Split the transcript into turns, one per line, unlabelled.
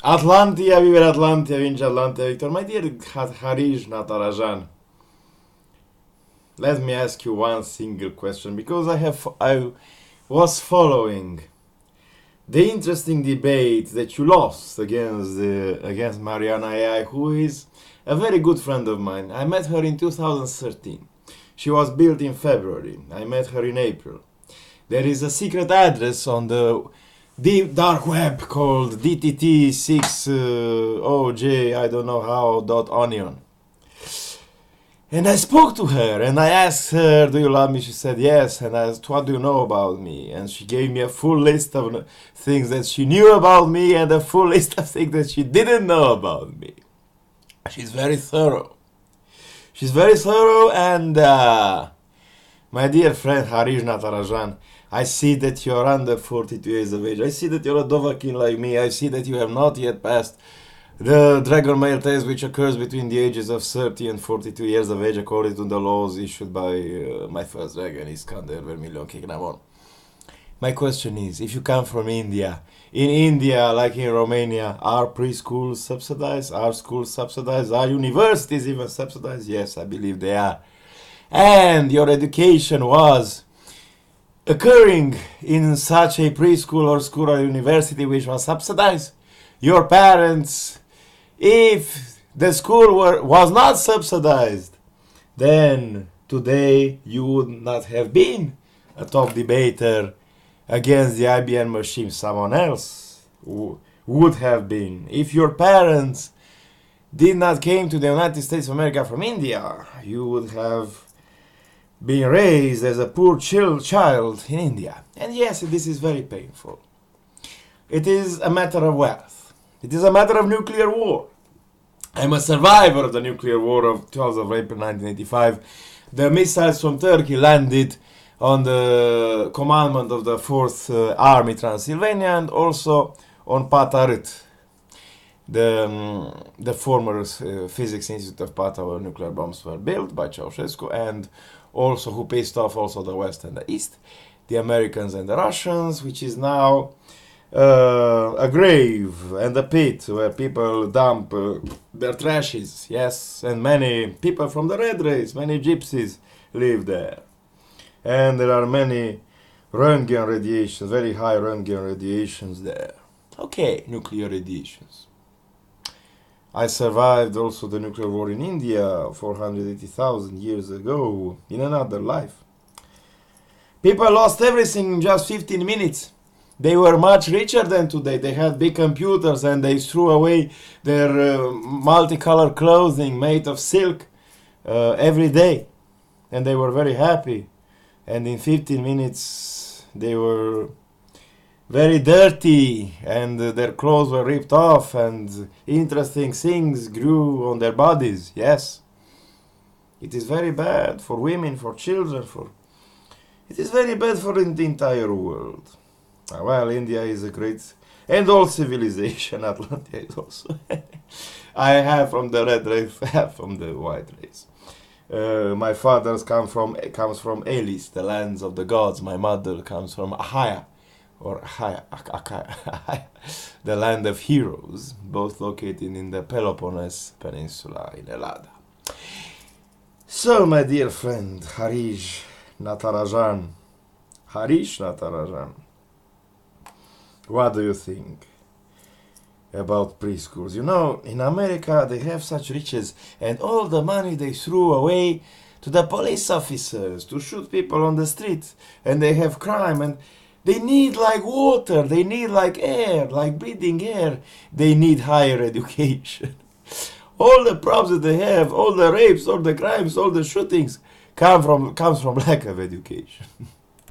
Atlantia, viver Atlantia, vince Atlantia, Victor. My dear Harish Natarajan, let me ask you one single question, because I was following the interesting debate that you lost against Mariana AI, who is a very good friend of mine. I met her in 2013. She was built in February. I met her in April. There is a secret address on the deep dark web called DTT6OJ, I don't know how, .onion. And I spoke to her and I asked her, do you love me? She said yes. And I asked, what do you know about me? And she gave me a full list of things that she knew about me and a full list of things that she didn't know about me. She's very thorough. She's very thorough, and my dear friend Harish Natarajan, I see that you're under 42 years of age. I see that you're a Dovahkiin like me. I see that you have not yet passed the Dragon Male test, which occurs between the ages of 30 and 42 years of age, according to the laws issued by my first dragon, Iskander Vermilion Kiknamon. My question is, if you come from India, in India, like in Romania, are preschools subsidized? Are schools subsidized? Are universities even subsidized? Yes, I believe they are. And your education was occurring in such a preschool or school or university which was subsidized. Your parents, if the school was not subsidized, then today you would not have been a top debater against the IBM machine. Someone else would have been. If your parents did not came to the United States of America from India, you would have been raised as a poor child in India. And yes, this is very painful. It is a matter of wealth. It is a matter of nuclear war. I'm a survivor of the nuclear war of 12th of April 1985. The missiles from Turkey landed on the commandment of the 4th Army Transylvania, and also on Patarit, the former Physics Institute of Pata, where nuclear bombs were built by Ceausescu, and also who pissed off also the West and the East, the Americans and the Russians, which is now a grave and a pit where people dump their trashes, yes, and many people from the Red Race, many gypsies live there. And there are many Röntgen radiations, very high Röntgen radiations there. Okay, nuclear radiations. I survived also the nuclear war in India 480,000 years ago in another life. People lost everything in just 15 minutes. They were much richer than today. They had big computers and they threw away their multicolored clothing made of silk every day. And they were very happy. And in 15 minutes they were very dirty and their clothes were ripped off and interesting things grew on their bodies. Yes, it is very bad for women, for children, it is very bad for the entire world. Well, India is a great, and all civilization. Atlantia is also. I have from the red race, I have from the white race. My father comes from Elis, the lands of the gods. My mother comes from Ahaya, or Akaya, the land of heroes, both located in the Peloponnese Peninsula in Elada. So, my dear friend, Harish Natarajan, what do you think about preschools? You know, in America they have such riches, and all the money they threw away to the police officers to shoot people on the street, and they have crime, and they need like water, they need like air, like breathing air, they need higher education. All the problems that they have, all the rapes, all the crimes, all the shootings comes from lack of education.